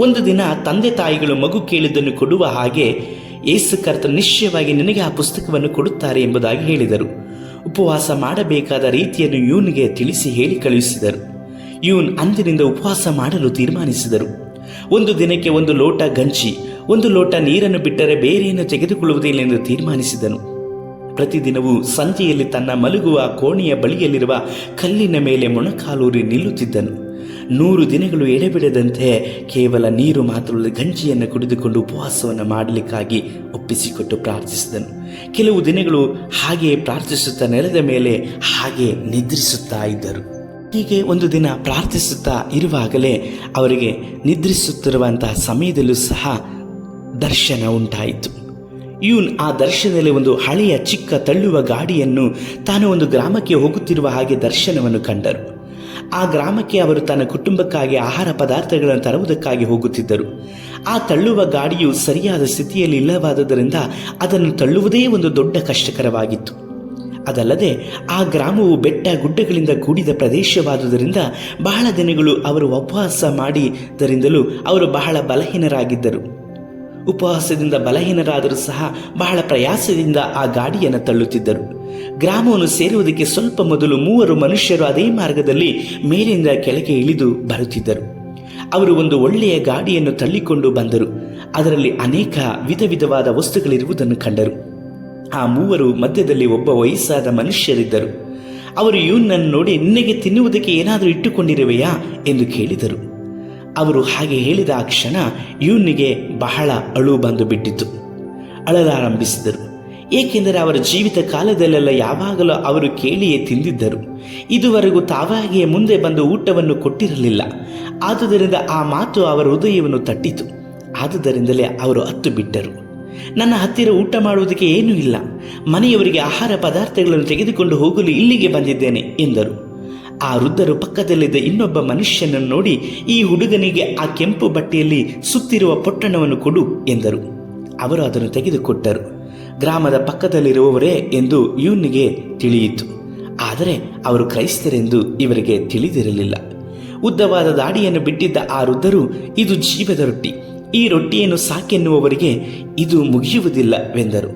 ಒಂದು ದಿನ ತಂದೆ ತಾಯಿಗಳು ಮಗು ಕೇಳಿದ್ದನ್ನು ಕೊಡುವ ಹಾಗೆ ಯೇಸು ಕರ್ತನು ನಿಶ್ಚಯವಾಗಿ ನಿನಗೆ ಆ ಪುಸ್ತಕವನ್ನು ಕೊಡುತ್ತಾರೆ ಎಂಬುದಾಗಿ ಹೇಳಿದರು. ಉಪವಾಸ ಮಾಡಬೇಕಾದ ರೀತಿಯನ್ನು ಯೂನ್ಗೆ ತಿಳಿಸಿ ಹೇಳಿ ಕಳುಹಿಸಿದರು. ಯೂನ್ ಅಂದಿನಿಂದ ಉಪವಾಸ ಮಾಡಲು ತೀರ್ಮಾನಿಸಿದರು. 1 ದಿನಕ್ಕೆ 1 ಲೋಟ ಗಂಜಿ, 1 ಲೋಟ ನೀರನ್ನು ಬಿಟ್ಟರೆ ಬೇರೆಯನ್ನು ತೆಗೆದುಕೊಳ್ಳುವುದಿಲ್ಲ ಎಂದು ತೀರ್ಮಾನಿಸಿದನು. ಪ್ರತಿದಿನವೂ ಸಂಜೆಯಲ್ಲಿ ತನ್ನ ಮಲಗುವ ಕೋಣೆಯ ಬಳಿಯಲ್ಲಿರುವ ಕಲ್ಲಿನ ಮೇಲೆ ಮೊಣಕಾಲೂರಿ ನಿಲ್ಲುತ್ತಿದ್ದನು. 100 ದಿನಗಳು ಎಡೆಬಿಡದಂತೆ ಕೇವಲ ನೀರು ಮಾತ್ರವಲ್ಲ ಗಂಜಿಯನ್ನು ಕುಡಿದುಕೊಂಡು ಉಪವಾಸವನ್ನು ಮಾಡಲಿಕ್ಕಾಗಿ ಒಪ್ಪಿಸಿಕೊಟ್ಟು ಪ್ರಾರ್ಥಿಸಿದನು. ಕೆಲವು ದಿನಗಳು ಹಾಗೆಯೇ ಪ್ರಾರ್ಥಿಸುತ್ತಾ ನೆಲದ ಮೇಲೆ ಹಾಗೆ ನಿದ್ರಿಸುತ್ತಾ ಇದ್ದರು. ಹೀಗೆ ಒಂದು ದಿನ ಪ್ರಾರ್ಥಿಸುತ್ತಾ ಇರುವಾಗಲೇ ಅವರಿಗೆ ನಿದ್ರಿಸುತ್ತಿರುವಂತಹ ಸಮಯದಲ್ಲೂ ಸಹ ದರ್ಶನ ಉಂಟಾಯಿತು. ಯೂನ್ ಆ ದರ್ಶನದಲ್ಲಿ ಒಂದು ಹಳೆಯ ಚಿಕ್ಕ ತಳ್ಳುವ ಗಾಡಿಯನ್ನು ತಾನು ಒಂದು ಗ್ರಾಮಕ್ಕೆ ಹೋಗುತ್ತಿರುವ ಹಾಗೆ ದರ್ಶನವನ್ನು ಕಂಡರು. ಆ ಗ್ರಾಮಕ್ಕೆ ಅವರು ತನ್ನ ಕುಟುಂಬಕ್ಕಾಗಿ ಆಹಾರ ಪದಾರ್ಥಗಳನ್ನು ತರುವುದಕ್ಕಾಗಿ ಹೋಗುತ್ತಿದ್ದರು. ಆ ತಳ್ಳುವ ಗಾಡಿಯು ಸರಿಯಾದ ಸ್ಥಿತಿಯಲ್ಲಿ ಇಲ್ಲವಾದುದರಿಂದ ಅದನ್ನು ತಳ್ಳುವುದೇ ಒಂದು ದೊಡ್ಡ ಕಷ್ಟಕರವಾಗಿತ್ತು. ಅದಲ್ಲದೆ ಆ ಗ್ರಾಮವು ಬೆಟ್ಟ ಗುಡ್ಡಗಳಿಂದ ಕೂಡಿದ ಪ್ರದೇಶವಾದುದರಿಂದ ಬಹಳ ದಿನಗಳು ಅವರು ಉಪವಾಸ ಮಾಡಿದರಿಂದಲೂ ಅವರು ಬಹಳ ಬಲಹೀನರಾಗಿದ್ದರು. ಉಪವಾಸದಿಂದ ಬಲಹೀನರಾದರೂ ಸಹ ಬಹಳ ಪ್ರಯಾಸದಿಂದ ಆ ಗಾಡಿಯನ್ನು ತಳ್ಳುತ್ತಿದ್ದರು. ಗ್ರಾಮವನ್ನು ಸೇರುವುದಕ್ಕೆ ಸ್ವಲ್ಪ ಮೊದಲು 3 ಮನುಷ್ಯರು ಅದೇ ಮಾರ್ಗದಲ್ಲಿ ಮೇಲಿಂದ ಕೆಳಗೆ ಇಳಿದು ಬರುತ್ತಿದ್ದರು. ಅವರು ಒಂದು ಒಳ್ಳೆಯ ಗಾಡಿಯನ್ನು ತಳ್ಳಿಕೊಂಡು ಬಂದರು. ಅದರಲ್ಲಿ ಅನೇಕ ವಿಧವಾದ ವಸ್ತುಗಳಿರುವುದನ್ನು ಕಂಡರು. ಆ 3 ಮಧ್ಯದಲ್ಲಿ ಒಬ್ಬ ವಯಸ್ಸಾದ ಮನುಷ್ಯರಿದ್ದರು. ಅವರು ಇವನನ್ನು ನೋಡಿ, ನಿನಗೆ ತಿನ್ನುವುದಕ್ಕೆ ಏನಾದರೂ ಇಟ್ಟುಕೊಂಡಿರುವೆಯಾ ಎಂದು ಕೇಳಿದರು. ಅವರು ಹಾಗೆ ಹೇಳಿದ ಆ ಕ್ಷಣ ಇವನಿಗೆ ಬಹಳ ಅಳು ಬಂದು ಬಿಟ್ಟಿತು. ಅಳಲಾರಂಭಿಸಿದರು. ಏಕೆಂದರೆ ಅವರ ಜೀವಿತ ಕಾಲದಲ್ಲೆಲ್ಲ ಯಾವಾಗಲೂ ಅವರು ಕೇಳಿಯೇ ತಿಂದಿದ್ದರು. ಇದುವರೆಗೂ ತಾವಾಗಿಯೇ ಮುಂದೆ ಬಂದು ಊಟವನ್ನು ಕೊಟ್ಟಿರಲಿಲ್ಲ. ಆದುದರಿಂದ ಆ ಮಾತು ಅವರ ಹೃದಯವನ್ನು ತಟ್ಟಿತು. ಆದುದರಿಂದಲೇ ಅವರು ಅತ್ತು ಬಿಟ್ಟರು. ನನ್ನ ಹತ್ತಿರ ಊಟ ಮಾಡುವುದಕ್ಕೆ ಏನೂ ಇಲ್ಲ, ಮನೆಯವರಿಗೆ ಆಹಾರ ಪದಾರ್ಥಗಳನ್ನು ತೆಗೆದುಕೊಂಡು ಹೋಗಲು ಇಲ್ಲಿಗೆ ಬಂದಿದ್ದೇನೆ ಎಂದರು. ಆ ವೃದ್ಧರು ಪಕ್ಕದಲ್ಲಿದ್ದ ಇನ್ನೊಬ್ಬ ಮನುಷ್ಯನನ್ನು ನೋಡಿ, ಈ ಹುಡುಗನಿಗೆ ಆ ಕೆಂಪು ಬಟ್ಟೆಯಲ್ಲಿ ಸುತ್ತಿರುವ ಪೊಟ್ಟಣವನ್ನು ಕೊಡು ಎಂದರು. ಅವರು ಅದನ್ನು ತೆಗೆದುಕೊಟ್ಟರು. ಗ್ರಾಮದ ಪಕ್ಕದಲ್ಲಿರುವವರೇ ಎಂದು ಇವನಿಗೆ ತಿಳಿಯಿತು. ಆದರೆ ಅವರು ಕ್ರೈಸ್ತರೆಂದು ಇವರಿಗೆ ತಿಳಿದಿರಲಿಲ್ಲ. ಉದ್ದವಾದ ದಾಡಿಯನ್ನು ಬಿಟ್ಟಿದ್ದ ಆ ವೃದ್ಧರು, ಇದು ಜೀವದ ರೊಟ್ಟಿ, ಈ ರೊಟ್ಟಿಯನ್ನು ಸಾಕೆನ್ನುವವರಿಗೆ ಇದು ಮುಗಿಯುವುದಿಲ್ಲವೆಂದರು.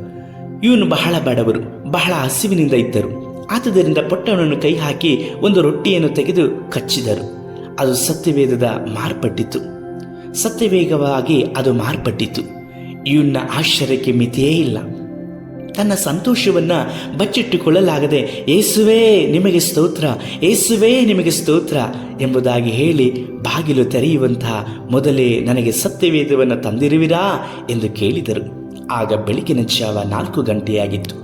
ಇವನು ಬಹಳ ಬಡವರು, ಬಹಳ ಹಸಿವಿನಿಂದ ಇದ್ದರು. ಆದುದರಿಂದ ಪೊಟ್ಟಣವನ್ನು ಕೈ ಹಾಕಿ ಒಂದು ರೊಟ್ಟಿಯನ್ನು ತೆಗೆದು ಕಚ್ಚಿದರು. ಅದು ಸತ್ಯವೇದದ ಮಾರ್ಪಟ್ಟಿತು. ಸತ್ಯವೇಗವಾಗಿ ಅದು ಮಾರ್ಪಟ್ಟಿತು. ಇವನ ಆಶ್ಚರ್ಯಕ್ಕೆ ಮಿತಿಯೇ ಇಲ್ಲ. ತನ್ನ ಸಂತೋಷವನ್ನು ಬಚ್ಚಿಟ್ಟುಕೊಳ್ಳಲಾಗದೆ, ಯೇಸುವೇ ನಿಮಗೆ ಸ್ತೋತ್ರ, ಯೇಸುವೇ ನಿಮಗೆ ಸ್ತೋತ್ರ ಎಂಬುದಾಗಿ ಹೇಳಿ ಬಾಗಿಲು ತೆರೆಯುವಂತಹ ಮೊದಲೇ ನನಗೆ ಸತ್ಯವೇದವನ್ನು ತಂದಿರುವಿರಾ ಎಂದು ಕೇಳಿದರು. ಆಗ ಬೆಳಗಿನ ಜಾವ 4 ಗಂಟೆಯಾಗಿತ್ತು.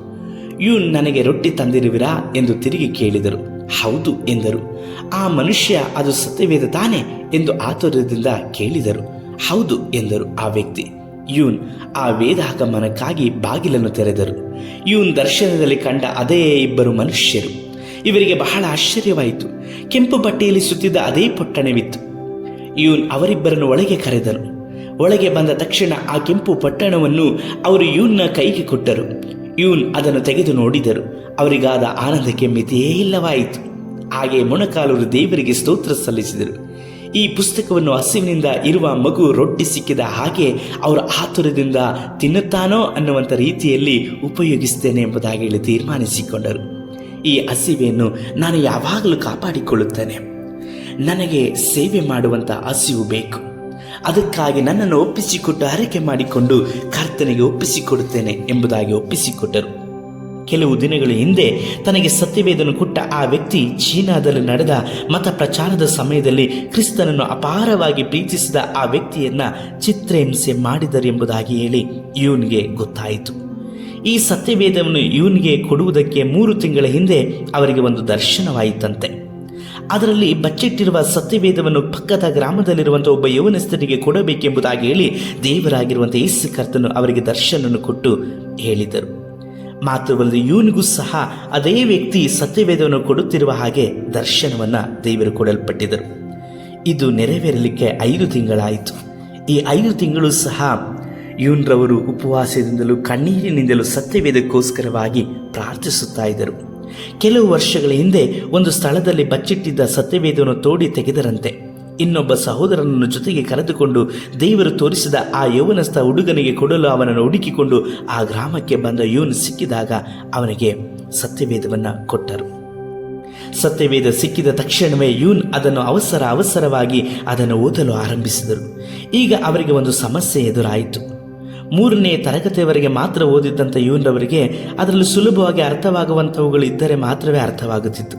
ಇವನು ನನಗೆ ರೊಟ್ಟಿ ತಂದಿರುವಿರಾ ಎಂದು ತಿರುಗಿ ಕೇಳಿದರು. ಹೌದು ಎಂದರು. ಆ ಮನುಷ್ಯ, ಅದು ಸತ್ಯವೇದ ತಾನೆ ಎಂದು ಆತುರದಿಂದ ಕೇಳಿದರು. ಹೌದು ಎಂದರು ಆ ವ್ಯಕ್ತಿ. ಇವನ್ ಆ ವೇದಾಗಮನಕ್ಕಾಗಿ ಬಾಗಿಲನ್ನು ತೆರೆದರು. ಇವನ್ ದರ್ಶನದಲ್ಲಿ ಕಂಡ ಅದೇ 2 ಮನುಷ್ಯರು. ಇವರಿಗೆ ಬಹಳ ಆಶ್ಚರ್ಯವಾಯಿತು. ಕೆಂಪು ಬಟ್ಟೆಯಲ್ಲಿ ಸುತ್ತಿದ್ದ ಅದೇ ಪೊಟ್ಟಣವಿತ್ತು. ಇವನ್ ಅವರಿಬ್ಬರನ್ನು ಒಳಗೆ ಕರೆದನು. ಒಳಗೆ ಬಂದ ತಕ್ಷಣ ಆ ಕೆಂಪು ಪೊಟ್ಟಣವನ್ನು ಅವರು ಇವನ್ನ ಕೈಗೆ ಕೊಟ್ಟರು. ಇವನ್ ಅದನ್ನು ತೆಗೆದು ನೋಡಿದರು. ಅವರಿಗಾದ ಆನಂದಕ್ಕೆ ಮಿತಿಯೇ ಇಲ್ಲವಾಯಿತು. ಹಾಗೆ ಮೊಣಕಾಲೂರು ದೇವರಿಗೆ ಸ್ತೋತ್ರ ಸಲ್ಲಿಸಿದರು. ಈ ಪುಸ್ತಕವನ್ನು ಹಸಿವಿನಿಂದ ಇರುವ ಮಗು ರೊಟ್ಟಿ ಸಿಕ್ಕಿದ ಹಾಗೆ ಅವರು ಆತುರದಿಂದ ತಿನ್ನುತ್ತಾನೋ ಅನ್ನುವಂಥ ರೀತಿಯಲ್ಲಿ ಉಪಯೋಗಿಸ್ತೇನೆ ಎಂಬುದಾಗಿ ಹೇಳಿ ತೀರ್ಮಾನಿಸಿಕೊಂಡರು. ಈ ಹಸಿವೆಯನ್ನು ನಾನು ಯಾವಾಗಲೂ ಕಾಪಾಡಿಕೊಳ್ಳುತ್ತೇನೆ. ನನಗೆ ಸೇವೆ ಮಾಡುವಂಥ ಹಸಿವು ಬೇಕು. ಅದಕ್ಕಾಗಿ ನನ್ನನ್ನು ಒಪ್ಪಿಸಿಕೊಟ್ಟು ಹರಕೆ ಮಾಡಿಕೊಂಡು ಕರ್ತನಿಗೆ ಒಪ್ಪಿಸಿಕೊಡುತ್ತೇನೆ ಎಂಬುದಾಗಿ ಒಪ್ಪಿಸಿಕೊಟ್ಟರು. ಕೆಲವು ದಿನಗಳ ಹಿಂದೆ ತನಗೆ ಸತ್ಯವೇದನ್ನು ಕೊಟ್ಟ ಆ ವ್ಯಕ್ತಿ ಚೀನಾದಲ್ಲಿ ನಡೆದ ಮತ ಪ್ರಚಾರದ ಸಮಯದಲ್ಲಿ ಕ್ರಿಸ್ತನನ್ನು ಅಪಾರವಾಗಿ ಪ್ರೀತಿಸಿದ ಆ ವ್ಯಕ್ತಿಯನ್ನ ಚಿತ್ರಹಿಂಸೆ ಮಾಡಿದರು ಎಂಬುದಾಗಿ ಹೇಳಿ ಇವನಿಗೆ ಗೊತ್ತಾಯಿತು. ಈ ಸತ್ಯವೇದವನ್ನು ಇವನಿಗೆ ಕೊಡುವುದಕ್ಕೆ 3 ತಿಂಗಳ ಹಿಂದೆ ಅವರಿಗೆ ಒಂದು ದರ್ಶನವಾಯಿತಂತೆ. ಅದರಲ್ಲಿ ಬಚ್ಚಿಟ್ಟಿರುವ ಸತ್ಯವೇದವನ್ನು ಪಕ್ಕದ ಗ್ರಾಮದಲ್ಲಿರುವಂಥ ಒಬ್ಬ ಯೌವನಸ್ಥನಿಗೆ ಕೊಡಬೇಕೆಂಬುದಾಗಿ ಹೇಳಿ ದೇವರಾಗಿರುವಂಥ ಯೇಸು ಕರ್ತನು ಅವರಿಗೆ ದರ್ಶನವನ್ನು ಕೊಟ್ಟು ಹೇಳಿದರು. ಮಾತ್ರವಲ್ಲದೆ ಇವನಿಗೂ ಸಹ ಅದೇ ವ್ಯಕ್ತಿ ಸತ್ಯವೇದವನ್ನು ಕೊಡುತ್ತಿರುವ ಹಾಗೆ ದರ್ಶನವನ್ನು ದೇವರು ಕೊಡಲ್ಪಟ್ಟಿದ್ದರು. ಇದು ನೆರವೇರಲಿಕ್ಕೆ 5 ತಿಂಗಳಾಯಿತು. ಈ 5 ತಿಂಗಳು ಸಹ ಇವನ್ರವರು ಉಪವಾಸದಿಂದಲೂ ಕಣ್ಣೀರಿನಿಂದಲೂ ಸತ್ಯವೇದಕ್ಕೋಸ್ಕರವಾಗಿ ಪ್ರಾರ್ಥಿಸುತ್ತಾ ಇದ್ದರು. ಕೆಲವು ವರ್ಷಗಳ ಹಿಂದೆ ಒಂದು ಸ್ಥಳದಲ್ಲಿ ಬಚ್ಚಿಟ್ಟಿದ್ದ ಸತ್ಯವೇದವನ್ನು ತೋಡಿ ತೆಗೆದರಂತೆ. ಇನ್ನೊಬ್ಬ ಸಹೋದರನನ್ನು ಜೊತೆಗೆ ಕರೆದುಕೊಂಡು ದೇವರು ತೋರಿಸಿದ ಆ ಯೌವನಸ್ಥ ಹುಡುಗನಿಗೆ ಕೊಡಲು ಅವನನ್ನು ಹುಡುಕಿಕೊಂಡು ಆ ಗ್ರಾಮಕ್ಕೆ ಬಂದ ಇವನು ಸಿಕ್ಕಿದಾಗ ಅವನಿಗೆ ಸತ್ಯವೇದವನ್ನು ಕೊಟ್ಟರು. ಸತ್ಯವೇದ ಸಿಕ್ಕಿದ ತಕ್ಷಣವೇ ಇವನ್ ಅದನ್ನು ಅವಸರವಾಗಿ ಅದನ್ನು ಓದಲು ಆರಂಭಿಸಿದರು. ಈಗ ಅವರಿಗೆ ಒಂದು ಸಮಸ್ಯೆ ಎದುರಾಯಿತು. 3ನೇ ತರಗತಿಯವರೆಗೆ ಮಾತ್ರ ಓದಿದ್ದಂಥ ಇವನವರಿಗೆ ಅದರಲ್ಲಿ ಸುಲಭವಾಗಿ ಅರ್ಥವಾಗುವಂಥವುಗಳು ಇದ್ದರೆ ಮಾತ್ರವೇ ಅರ್ಥವಾಗುತ್ತಿತ್ತು.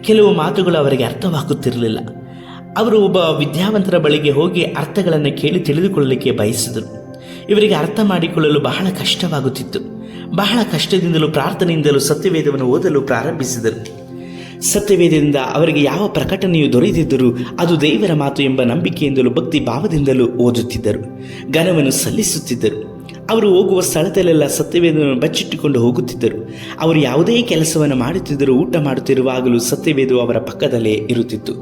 ಕೆಲವು ಮಾತುಗಳು ಅವರಿಗೆ ಅರ್ಥವಾಗುತ್ತಿರಲಿಲ್ಲ. ಅವರು ಒಬ್ಬ ವಿದ್ಯಾವಂತರ ಬಳಿಗೆ ಹೋಗಿ ಅರ್ಥಗಳನ್ನು ಕೇಳಿ ತಿಳಿದುಕೊಳ್ಳಲಿಕ್ಕೆ ಬಯಸಿದರು. ಇವರಿಗೆ ಅರ್ಥ ಮಾಡಿಕೊಳ್ಳಲು ಬಹಳ ಕಷ್ಟವಾಗುತ್ತಿತ್ತು. ಬಹಳ ಕಷ್ಟದಿಂದಲೂ ಪ್ರಾರ್ಥನೆಯಿಂದಲೂ ಸತ್ಯವೇದವನ್ನು ಓದಲು ಪ್ರಾರಂಭಿಸಿದರು. ಸತ್ಯವೇದದಿಂದ ಅವರಿಗೆ ಯಾವ ಪ್ರಕಟಣೆಯು ದೊರೆತಿದ್ದರೂ ಅದು ದೇವರ ಮಾತು ಎಂಬ ನಂಬಿಕೆಯಿಂದಲೂ ಭಕ್ತಿ ಭಾವದಿಂದಲೂ ಓದುತ್ತಿದ್ದರು, ಘನವನ್ನು ಸಲ್ಲಿಸುತ್ತಿದ್ದರು. ಅವರು ಹೋಗುವ ಸ್ಥಳದಲ್ಲೆಲ್ಲ ಸತ್ಯವೇದವನ್ನು ಬಚ್ಚಿಟ್ಟುಕೊಂಡು ಹೋಗುತ್ತಿದ್ದರು. ಅವರು ಯಾವುದೇ ಕೆಲಸವನ್ನು ಮಾಡುತ್ತಿದ್ದರೂ ಊಟ ಮಾಡುತ್ತಿರುವಾಗಲೂ ಸತ್ಯವೇದವು ಅವರ ಪಕ್ಕದಲ್ಲೇ ಇರುತ್ತಿತ್ತು.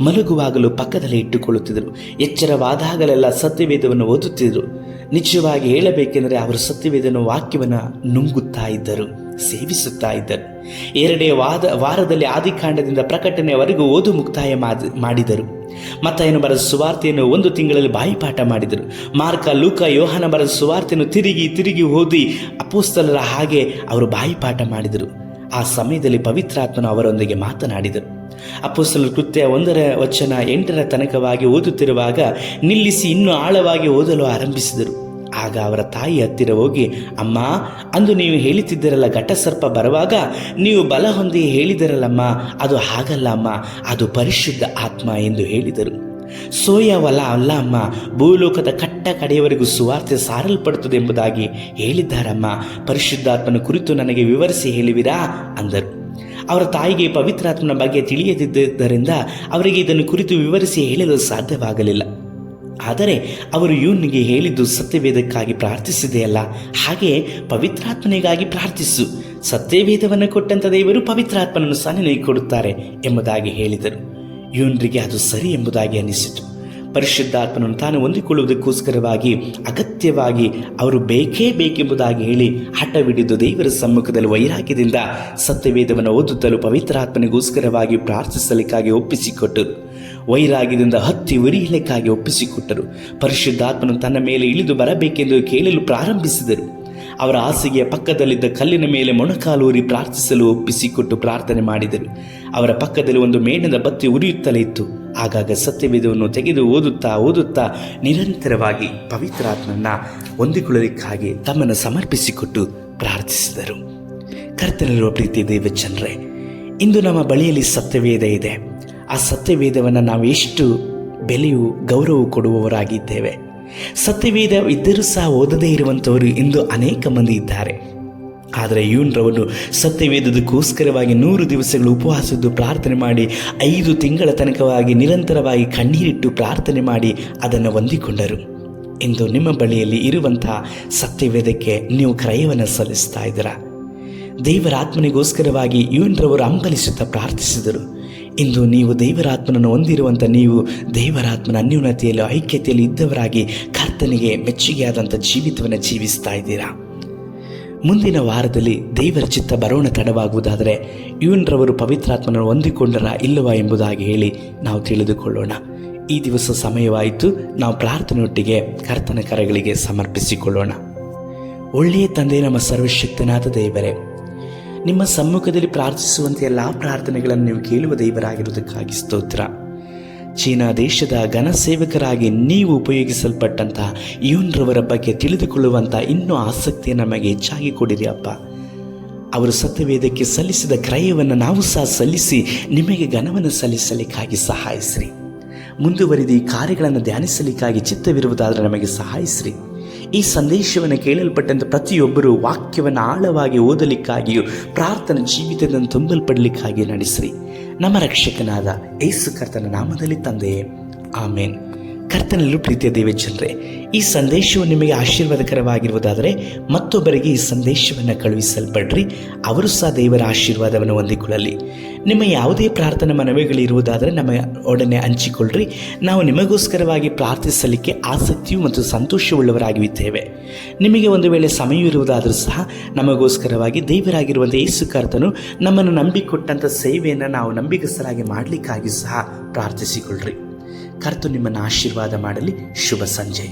ಮಲಗುವಾಗಲೂ ಪಕ್ಕದಲ್ಲೇ ಇಟ್ಟುಕೊಳ್ಳುತ್ತಿದ್ದರು. ಎಚ್ಚರವಾದಾಗಲೆಲ್ಲ ಸತ್ಯವೇದವನ್ನು ಓದುತ್ತಿದ್ದರು. ನಿಜವಾಗಿ ಹೇಳಬೇಕೆಂದರೆ ಅವರು ಸತ್ಯವೇದನ ವಾಕ್ಯವನ್ನು ನುಂಗುತ್ತಾ ಇದ್ದರು. ಸೇವಿಸುತ್ತಾ ಇದ್ದರು. ಎರಡೇ ವಾರದಲ್ಲಿ ಆದಿಕಾಂಡದಿಂದ ಪ್ರಕಟಣೆಯವರೆಗೂ ಓದು ಮುಕ್ತಾಯ ಮಾಡಿದರು. ಮತ್ತಾಯನು ಬರೆದ ಸುವಾರ್ತೆಯನ್ನು 1 ತಿಂಗಳಲ್ಲಿ ಬಾಯಿಪಾಠ ಮಾಡಿದರು. ಮಾರ್ಕ, ಲೂಕ, ಯೋಹಾನ ಬರೆದ ಸುವಾರ್ತೆಯನ್ನು ತಿರುಗಿ ಓದಿ ಅಪೊಸ್ತಲರ ಹಾಗೆ ಅವರು ಬಾಯಿಪಾಠ ಮಾಡಿದರು. ಆ ಸಮಯದಲ್ಲಿ ಪವಿತ್ರಾತ್ಮನು ಅವರೊಂದಿಗೆ ಮಾತನಾಡಿದರು. ಅಪೊಸ್ತಲರ ಕೃತ್ಯ 1:8 ತನಕವಾಗಿ ಓದುತ್ತಿರುವಾಗ ನಿಲ್ಲಿಸಿ ಇನ್ನೂ ಆಳವಾಗಿ ಓದಲು ಆರಂಭಿಸಿದರು. ಆಗ ಅವರ ತಾಯಿ ಹತ್ತಿರ ಹೋಗಿ, ಅಮ್ಮ, ಅಂದು ನೀವು ಹೇಳುತ್ತಿದ್ದರಲ್ಲ, ಘಟಸರ್ಪ ಬರುವಾಗ ನೀವು ಬಲ ಹೊಂದಿ ಹೇಳಿದರಲ್ಲಮ್ಮ, ಅದು ಹಾಗಲ್ಲ ಅಮ್ಮ, ಅದು ಪರಿಶುದ್ಧ ಆತ್ಮ ಎಂದು ಹೇಳಿದರು. ಸೋಯವಲ್ಲ ಅಲ್ಲ ಅಮ್ಮ, ಭೂಲೋಕದ ಕಟ್ಟ ಕಡೆಯವರೆಗೂ ಸುವಾರ್ತೆ ಸಾರಲ್ಪಡುತ್ತದೆ ಎಂಬುದಾಗಿ ಹೇಳಿದ್ದಾರಮ್ಮ. ಪರಿಶುದ್ಧಾತ್ಮನ ಕುರಿತು ನನಗೆ ವಿವರಿಸಿ ಹೇಳುವಿರಾ ಅಂದರು. ಅವರ ತಾಯಿಗೆ ಪವಿತ್ರಾತ್ಮನ ಬಗ್ಗೆ ತಿಳಿಯದಿದ್ದರಿಂದ ಅವರಿಗೆ ಇದನ್ನು ಕುರಿತು ವಿವರಿಸಿ ಹೇಳಲು ಸಾಧ್ಯವಾಗಲಿಲ್ಲ. ಆದರೆ ಅವರು ಇವನಿಗೆ ಹೇಳಿದ್ದು ಸತ್ಯವೇದಕ್ಕಾಗಿ ಪ್ರಾರ್ಥಿಸಿದೆಯಲ್ಲ, ಹಾಗೆಯೇ ಪವಿತ್ರಾತ್ಮನಿಗಾಗಿ ಪ್ರಾರ್ಥಿಸು. ಸತ್ಯವೇದವನ್ನು ಕೊಟ್ಟಂಥ ದೇವರು ಪವಿತ್ರಾತ್ಮನನ್ನು ಸಹ ನಿನಗೆ ಕೊಡುತ್ತಾರೆ ಎಂಬುದಾಗಿ ಹೇಳಿದರು. ಇವನಿಗೆ ಅದು ಸರಿ ಎಂಬುದಾಗಿ ಅನಿಸಿತು. ಪರಿಶುದ್ಧಾತ್ಮನನ್ನು ತಾನು ಹೊಂದಿಕೊಳ್ಳುವುದಕ್ಕೋಸ್ಕರವಾಗಿ ಅಗತ್ಯವಾಗಿ ಅವರು ಬೇಕೆಂಬುದಾಗಿ ಹೇಳಿ ಹಠವಿಡಿದು ದೇವರ ಸಮ್ಮುಖದಲ್ಲಿ ವೈರಾಗ್ಯದಿಂದ ಸತ್ಯವೇದವನ್ನು ಓದುತ್ತಲೂ ಪವಿತ್ರಾತ್ಮನಿಗೋಸ್ಕರವಾಗಿ ಪ್ರಾರ್ಥಿಸಲಿಕ್ಕಾಗಿ ಒಪ್ಪಿಸಿಕೊಟ್ಟರು. ವೈರಾಗ್ಯದಿಂದ ಹತ್ತಿ ಉರಿಯಲಿಕ್ಕಾಗಿ ಒಪ್ಪಿಸಿಕೊಟ್ಟರು. ಪರಿಶುದ್ಧಾತ್ಮನು ತನ್ನ ಮೇಲೆ ಇಳಿದು ಬರಬೇಕೆಂದು ಕೇಳಲು ಪ್ರಾರಂಭಿಸಿದರು. ಅವರ ಹಾಸಿಗೆಯ ಪಕ್ಕದಲ್ಲಿದ್ದ ಕಲ್ಲಿನ ಮೇಲೆ ಮೊಣಕಾಲೂರಿ ಪ್ರಾರ್ಥಿಸಲು ಒಪ್ಪಿಸಿಕೊಟ್ಟು ಪ್ರಾರ್ಥನೆ ಮಾಡಿದರು. ಅವರ ಪಕ್ಕದಲ್ಲಿ ಒಂದು ಮೇಣದ ಬತ್ತಿ ಉರಿಯುತ್ತಲೇ ಇತ್ತು. ಆಗಾಗ ಸತ್ಯವೇದವನ್ನು ತೆಗೆದು ಓದುತ್ತಾ ನಿರಂತರವಾಗಿ ಪವಿತ್ರಾತ್ಮನ ಹೊಂದಿಕೊಳ್ಳಲಿಕ್ಕಾಗಿ ತಮ್ಮನ್ನು ಸಮರ್ಪಿಸಿಕೊಟ್ಟು ಪ್ರಾರ್ಥಿಸಿದರು. ಕರ್ತನಲ್ಲಿರುವ ಪ್ರೀತಿ ದೇವಜನರೇ, ಇಂದು ನಮ್ಮ ಬಳಿಯಲ್ಲಿ ಸತ್ಯವೇದ ಇದೆ. ಆ ಸತ್ಯವೇದವನ್ನು ನಾವು ಎಷ್ಟು ಬೆಲೆಯು ಗೌರವ ಕೊಡುವವರಾಗಿದ್ದೇವೆ. ಸತ್ಯವೇದ ಇದ್ದರೂ ಸಹ ಓದದೇ ಇರುವಂಥವರು ಇಂದು ಅನೇಕ ಮಂದಿ ಇದ್ದಾರೆ. ಆದರೆ ಇವನರವನ್ನು ಸತ್ಯವೇದದಕ್ಕೋಸ್ಕರವಾಗಿ 100 ದಿವಸಗಳು ಉಪವಾಸದ್ದು ಪ್ರಾರ್ಥನೆ ಮಾಡಿ 5 ತಿಂಗಳ ತನಕವಾಗಿ ನಿರಂತರವಾಗಿ ಕಣ್ಣೀರಿಟ್ಟು ಪ್ರಾರ್ಥನೆ ಮಾಡಿ ಅದನ್ನು ಹೊಂದಿಕೊಂಡರು. ಇಂದು ನಿಮ್ಮ ಬಳಿಯಲ್ಲಿ ಇರುವಂತಹ ಸತ್ಯವೇದಕ್ಕೆ ನೀವು ಕ್ರಯವನ್ನು ಸಲ್ಲಿಸ್ತಾ ಇದ್ದೀರಾ? ದೇವರ ಆತ್ಮನಿಗೋಸ್ಕರವಾಗಿ ಇವನರವರು ಹಂಬಲಿಸುತ್ತಾ ಪ್ರಾರ್ಥಿಸಿದರು. ಇಂದು ನೀವು ದೇವರಾತ್ಮನನ್ನು ಹೊಂದಿರುವಂಥ ನೀವು ದೇವರಾತ್ಮನ ಅನ್ಯೂನತೆಯಲ್ಲಿ ಐಕ್ಯತೆಯಲ್ಲಿ ಇದ್ದವರಾಗಿ ಕರ್ತನಿಗೆ ಮೆಚ್ಚುಗೆಯಾದಂಥ ಜೀವಿತವನ್ನು ಜೀವಿಸ್ತಾ ಇದ್ದೀರಾ? ಮುಂದಿನ ವಾರದಲ್ಲಿ ದೇವರ ಚಿತ್ತ ಬರೋಣ ತಡವಾಗುವುದಾದರೆ ಇವನರವರು ಪವಿತ್ರಾತ್ಮನನ್ನು ಹೊಂದಿಕೊಂಡರ ಇಲ್ಲವಾ ಎಂಬುದಾಗಿ ಹೇಳಿ ನಾವು ತಿಳಿದುಕೊಳ್ಳೋಣ. ಈ ದಿವಸ ಸಮಯವಾಯಿತು. ನಾವು ಪ್ರಾರ್ಥನೆಯೊಟ್ಟಿಗೆ ಕರ್ತನ ಕರಗಳಿಗೆ ಸಮರ್ಪಿಸಿಕೊಳ್ಳೋಣ. ಒಳ್ಳೆಯ ತಂದೆ, ನಮ್ಮ ಸರ್ವಶಕ್ತನಾದ ದೇವರೇ, ನಿಮ್ಮ ಸಮ್ಮುಖದಲ್ಲಿ ಪ್ರಾರ್ಥಿಸುವಂಥ ಎಲ್ಲ ಪ್ರಾರ್ಥನೆಗಳನ್ನು ನೀವು ಕೇಳುವ ದೇವರಾಗಿರುವುದಕ್ಕಾಗಿ ಸ್ತೋತ್ರ. ಚೀನಾ ದೇಶದ ಘನ ಸೇವಕರಾಗಿ ನೀವು ಉಪಯೋಗಿಸಲ್ಪಟ್ಟಂತಹ ಇವನರವರ ಬಗ್ಗೆ ತಿಳಿದುಕೊಳ್ಳುವಂಥ ಇನ್ನೂ ಆಸಕ್ತಿಯನ್ನು ನಮಗೆ ಹೆಚ್ಚಾಗಿ ಕೊಡಿರಿ ಅಪ್ಪ. ಅವರು ಸತ್ಯವೇದಕ್ಕೆ ಸಲ್ಲಿಸಿದ ಕ್ರಯವನ್ನು ನಾವು ಸಹ ಸಲ್ಲಿಸಿ ನಿಮಗೆ ಘನವನ್ನು ಸಲ್ಲಿಸಲಿಕ್ಕಾಗಿ ಸಹಾಯಿಸ್ರಿ. ಮುಂದುವರಿದು ಈ ಕಾರ್ಯಗಳನ್ನು ಧ್ಯಾನಿಸಲಿಕ್ಕಾಗಿ ಚಿತ್ತವಿರುವುದಾದರೆ ನಮಗೆ ಸಹಾಯಿಸ್ರಿ. ಈ ಸಂದೇಶವನ್ನು ಕೇಳಲ್ಪಟ್ಟಂಥ ಪ್ರತಿಯೊಬ್ಬರೂ ವಾಕ್ಯವನ್ನು ಆಳವಾಗಿ ಓದಲಿಕ್ಕಾಗಿಯೂ ಪ್ರಾರ್ಥನಾ ಜೀವಿತದಿಂದ ತುಂಬಲ್ಪಡಲಿಕ್ಕಾಗಿ ನಡೆಸಿರಿ. ನಮ್ಮ ರಕ್ಷಕನಾದ ಯೇಸು ಕರ್ತನ ನಾಮದಲ್ಲಿ ತಂದೆಯೇ, ಆಮೇನ್. ಕರ್ತನಲ್ಲೂ ಪ್ರೀತಿಯ ದೇವಜನರೇ, ಈ ಸಂದೇಶವು ನಿಮಗೆ ಆಶೀರ್ವಾದಕರವಾಗಿರುವುದಾದರೆ ಮತ್ತೊಬ್ಬರಿಗೆ ಈ ಸಂದೇಶವನ್ನು ಕಳುಹಿಸಲ್ಪಡ್ರಿ. ಅವರು ಸಹ ದೇವರ ಆಶೀರ್ವಾದವನ್ನು ಹೊಂದಿಕೊಳ್ಳಲಿ. ನಿಮ್ಮ ಯಾವುದೇ ಪ್ರಾರ್ಥನಾ ಮನವಿಗಳಿರುವುದಾದರೆ ನಮ್ಮ ಒಡನೆ ಹಂಚಿಕೊಳ್ಳ್ರಿ. ನಾವು ನಿಮಗೋಸ್ಕರವಾಗಿ ಪ್ರಾರ್ಥಿಸಲಿಕ್ಕೆ ಆಸಕ್ತಿಯು ಮತ್ತು ಸಂತೋಷವುಳ್ಳವರಾಗಿದ್ದೇವೆ. ನಿಮಗೆ ಒಂದು ವೇಳೆ ಸಮಯವಿರುವುದಾದರೂ ಸಹ ನಮಗೋಸ್ಕರವಾಗಿ ದೇವರಾಗಿರುವಂಥ ಯೇಸು ಕರ್ತನು ನಮ್ಮನ್ನು ನಂಬಿಕೊಟ್ಟಂಥ ಸೇವೆಯನ್ನು ನಾವು ನಂಬಿಗಸ್ತರಾಗಿ ಮಾಡಲಿಕ್ಕಾಗಿ ಸಹ ಪ್ರಾರ್ಥಿಸಿಕೊಳ್ಳ್ರಿ. ಕರ್ತನು ನಿಮ್ಮನ್ನು ಆಶೀರ್ವಾದ ಮಾಡಲಿ. ಶುಭ ಸಂಜೆ.